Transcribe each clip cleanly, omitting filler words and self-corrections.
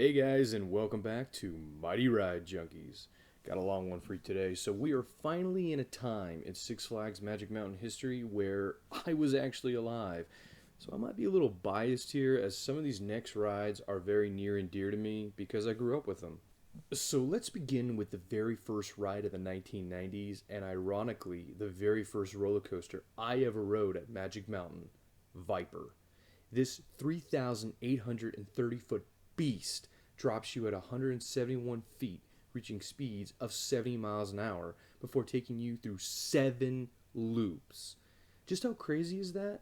Hey guys, and welcome back to Mighty Ride Junkies. Got a long one for you today. So we are finally in a time in Six Flags Magic Mountain history where I was actually alive. So I might be a little biased here as some of these next rides are very near and dear to me because I grew up with them. So let's begin with the very first ride of the 1990s, and ironically, the very first roller coaster I ever rode at Magic Mountain, Viper. This 3,830 foot beast drops you at 171 feet, reaching speeds of 70 miles an hour before taking you through 7 loops. Just how crazy is that?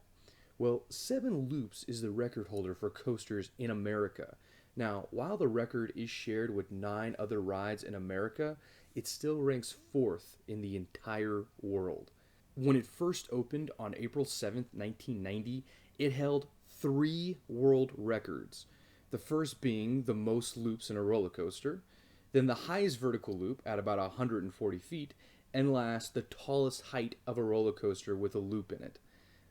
Well, 7 loops is the record holder for coasters in America. Now, while the record is shared with 9 other rides in America, it still ranks 4th in the entire world. When it first opened on April 7th, 1990, it held 3 world records. The first being the most loops in a roller coaster, then the highest vertical loop at about 140 feet, and last, the tallest height of a roller coaster with a loop in it.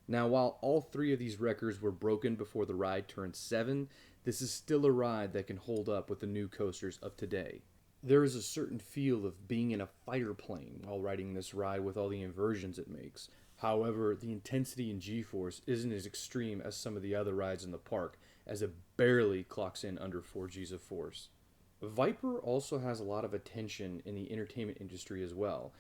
Now, while all 3 of these records were broken before the ride turned 7, this is still a ride that can hold up with the new coasters of today. There is a certain feel of being in a fighter plane while riding this ride with all the inversions it makes. However, the intensity and G-force isn't as extreme as some of the other rides in the park, as it barely clocks in under 4 Gs of force. Viper also has a lot of attention in the entertainment industry as well.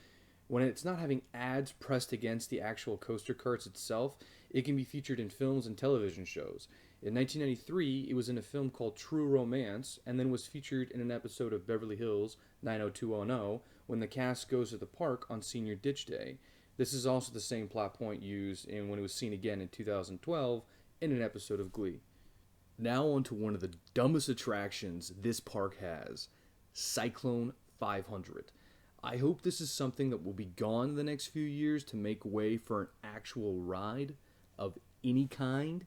When it's not having ads pressed against the actual coaster carts itself, it can be featured in films and television shows. In 1993, it was in a film called True Romance, and then was featured in an episode of Beverly Hills 90210 when the cast goes to the park on Senior Ditch Day. This is also the same plot point used in when it was seen again in 2012 in an episode of Glee. Now on to one of the dumbest attractions this park has, Cyclone 500. I hope this is something that will be gone in the next few years to make way for an actual ride of any kind.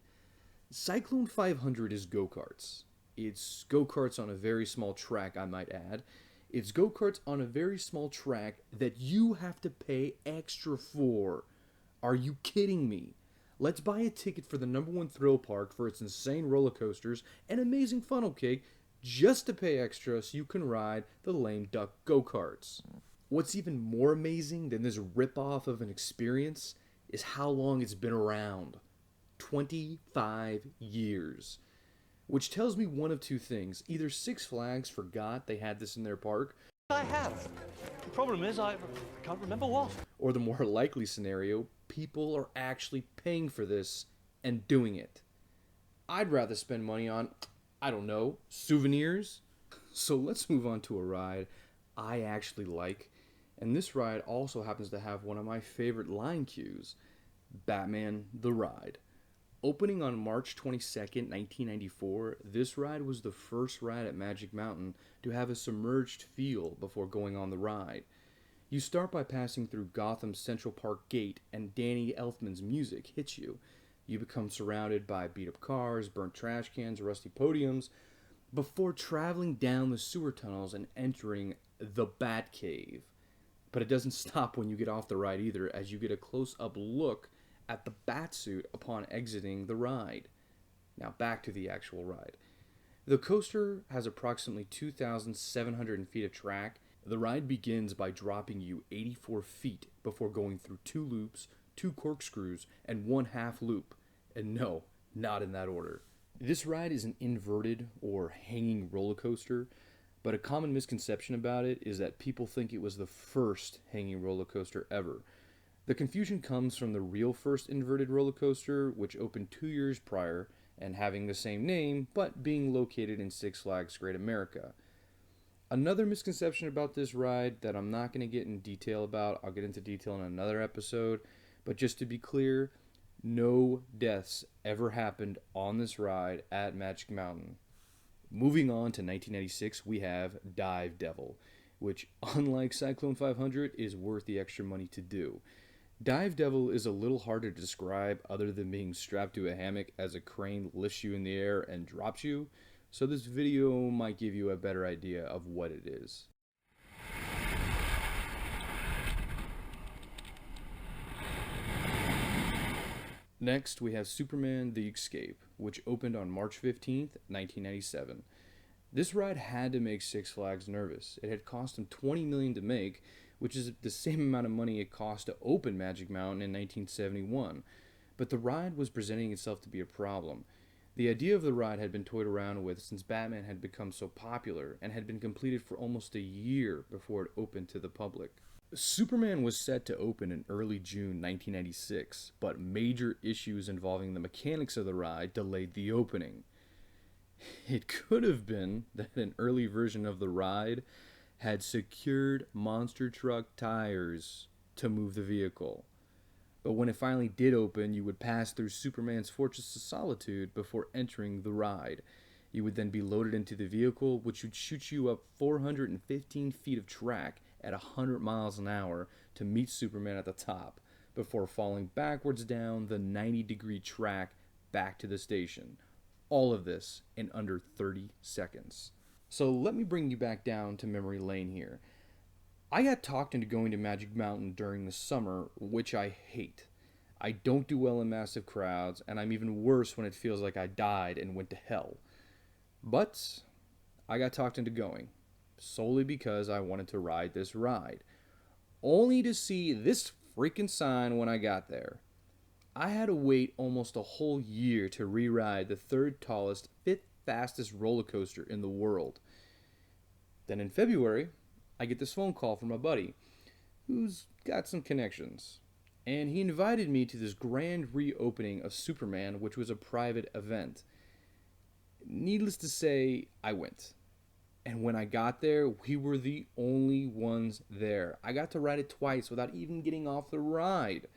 Cyclone 500 is go-karts. It's go-karts on a very small track, I might add. It's go-karts on a very small track that you have to pay extra for. Are you kidding me? Let's buy a ticket for the #1 thrill park for its insane roller coasters and amazing funnel cake just to pay extra so you can ride the lame duck go-karts. What's even more amazing than this ripoff of an experience is how long it's been around. 25 years. Which tells me one of two things. Either Six Flags forgot they had this in their park, I have. The problem is I can't remember what. or the more likely scenario, people are actually paying for this and doing it. I'd rather spend money on, I don't know, souvenirs. So let's move on to a ride I actually like. And this ride also happens to have one of my favorite line cues, Batman the Ride. Opening on March 22nd, 1994, this ride was the first ride at Magic Mountain to have a submerged feel before going on the ride. You start by passing through Gotham's Central Park Gate, and Danny Elfman's music hits you. You become surrounded by beat-up cars, burnt trash cans, rusty podiums, before traveling down the sewer tunnels and entering the Batcave. But it doesn't stop when you get off the ride either, as you get a close-up look at the Batsuit upon exiting the ride. Now back to the actual ride. The coaster has approximately 2,700 feet of track. The ride begins by dropping you 84 feet before going through 2 loops, 2 corkscrews, and 1 half loop. And no, not in that order. This ride is an inverted or hanging roller coaster, but a common misconception about it is that people think it was the first hanging roller coaster ever. The confusion comes from the real first inverted roller coaster, which opened 2 years prior and having the same name, but being located in Six Flags Great America. Another misconception about this ride that I'm not going to get in detail about, I'll get into detail in another episode, but just to be clear, no deaths ever happened on this ride at Magic Mountain. Moving on to 1996, we have Dive Devil, which, unlike Cyclone 500, is worth the extra money to do. Dive Devil is a little hard to describe other than being strapped to a hammock as a crane lifts you in the air and drops you, so this video might give you a better idea of what it is. Next, we have Superman the Xscape, which opened on March 15th, 1997. This ride had to make Six Flags nervous. It had cost them $20 million to make, which is the same amount of money it cost to open Magic Mountain in 1971. But the ride was presenting itself to be a problem. The idea of the ride had been toyed around with since Batman had become so popular and had been completed for almost a year before it opened to the public. Superman was set to open in early June 1996, but major issues involving the mechanics of the ride delayed the opening. It could have been that an early version of the ride had secured monster truck tires to move the vehicle. But when it finally did open, you would pass through Superman's Fortress of Solitude before entering the ride. You would then be loaded into the vehicle, which would shoot you up 415 feet of track at 100 miles an hour to meet Superman at the top, before falling backwards down the 90-degree track back to the station. All of this in under 30 seconds. So let me bring you back down to memory lane here. I got talked into going to Magic Mountain during the summer, which I hate. I don't do well in massive crowds, and I'm even worse when it feels like I died and went to hell. But I got talked into going, solely because I wanted to ride this ride. Only to see this freaking sign when I got there. I had to wait almost a whole year to re-ride the third tallest, fifth fastest roller coaster in the world. Then in February, I get this phone call from a buddy who's got some connections. And he invited me to this grand reopening of Superman, which was a private event. Needless to say, I went. And when I got there, we were the only ones there. I got to ride it twice without even getting off the ride.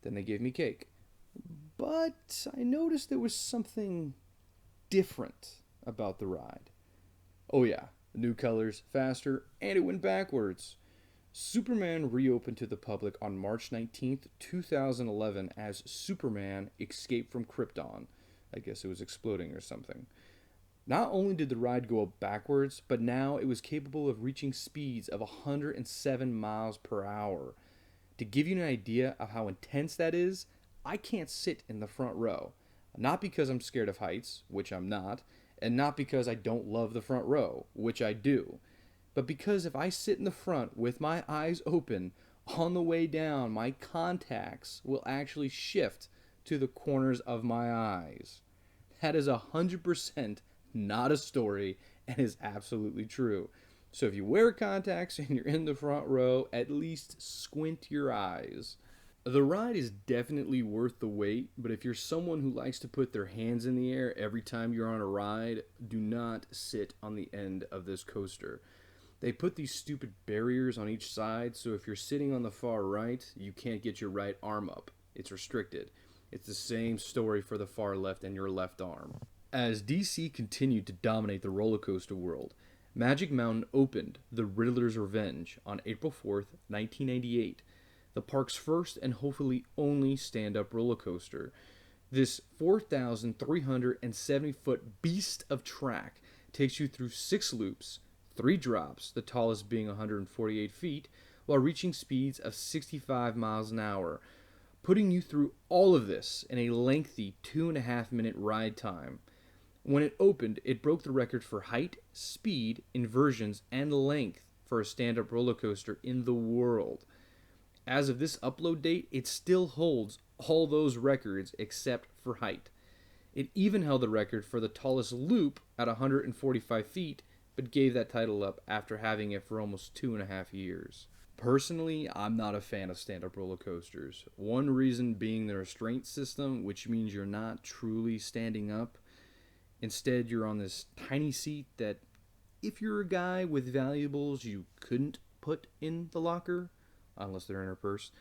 Then they gave me cake. But I noticed there was something different about the ride. Oh yeah, new colors, faster, and it went backwards. Superman reopened to the public on March 19th, 2011 as Superman Xscape from Krypton. I guess it was exploding or something. Not only did the ride go up backwards, but now it was capable of reaching speeds of 107 miles per hour. To give you an idea of how intense that is, I can't sit in the front row. Not because I'm scared of heights, which I'm not, and not because I don't love the front row, which I do, but because if I sit in the front with my eyes open, on the way down, my contacts will actually shift to the corners of my eyes. That is 100% not a story and is absolutely true. So if you wear contacts and you're in the front row, at least squint your eyes. The ride is definitely worth the wait, but if you're someone who likes to put their hands in the air every time you're on a ride, do not sit on the end of this coaster. They put these stupid barriers on each side, so if you're sitting on the far right, you can't get your right arm up. It's restricted. It's the same story for the far left and your left arm. As DC continued to dominate the roller coaster world, Magic Mountain opened the Riddlers Revenge on April 4th, 1998, the park's first and hopefully only stand-up roller coaster. This 4,370-foot beast of track takes you through 6 loops, 3 drops, the tallest being 148 feet, while reaching speeds of 65 miles an hour, putting you through all of this in a lengthy 2.5-minute ride time. When it opened, it broke the record for height, speed, inversions, and length for a stand-up roller coaster in the world. As of this upload date, it still holds all those records except for height. It even held the record for the tallest loop at 145 feet, but gave that title up after having it for almost 2.5 years. Personally, I'm not a fan of stand-up roller coasters. One reason being the restraint system, which means you're not truly standing up. Instead, you're on this tiny seat that, if you're a guy with valuables you couldn't put in the locker, unless they're in her purse,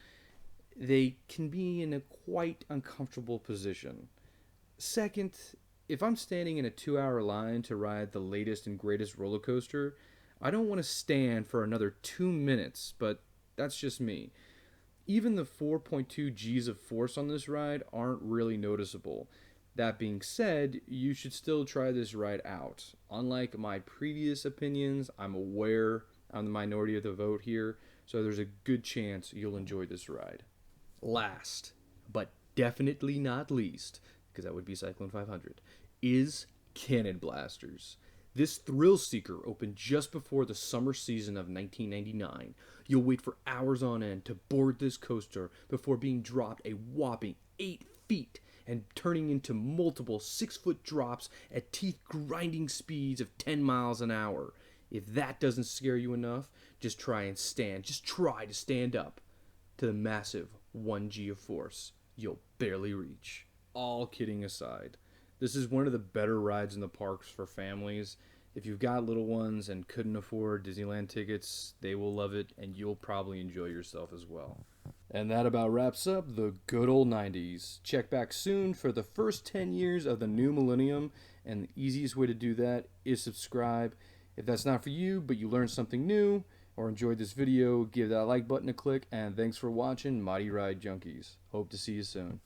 they can be in a quite uncomfortable position. Second, if I'm standing in a 2-hour line to ride the latest and greatest roller coaster, I don't want to stand for another 2 minutes, but that's just me. Even the 4.2 G's of force on this ride aren't really noticeable. That being said, you should still try this ride out. Unlike my previous opinions, I'm aware I'm the minority of the vote here, so there's a good chance you'll enjoy this ride. Last, but definitely not least, because that would be Cyclone 500, is Canary Blasters. This thrill seeker opened just before the summer season of 1999. You'll wait for hours on end to board this coaster before being dropped a whopping 8 feet and turning into multiple 6-foot drops at teeth-grinding speeds of 10 miles an hour. If that doesn't scare you enough, just try to stand up to the massive 1G of force you'll barely reach. All kidding aside, this is one of the better rides in the parks for families. If you've got little ones and couldn't afford Disneyland tickets, they will love it, and you'll probably enjoy yourself as well. And that about wraps up the good old 90s. Check back soon for the first 10 years of the new millennium, and the easiest way to do that is subscribe. If that's not for you, but you learned something new or enjoyed this video, give that like button a click, and thanks for watching Mighty Ride Junkies. Hope to see you soon.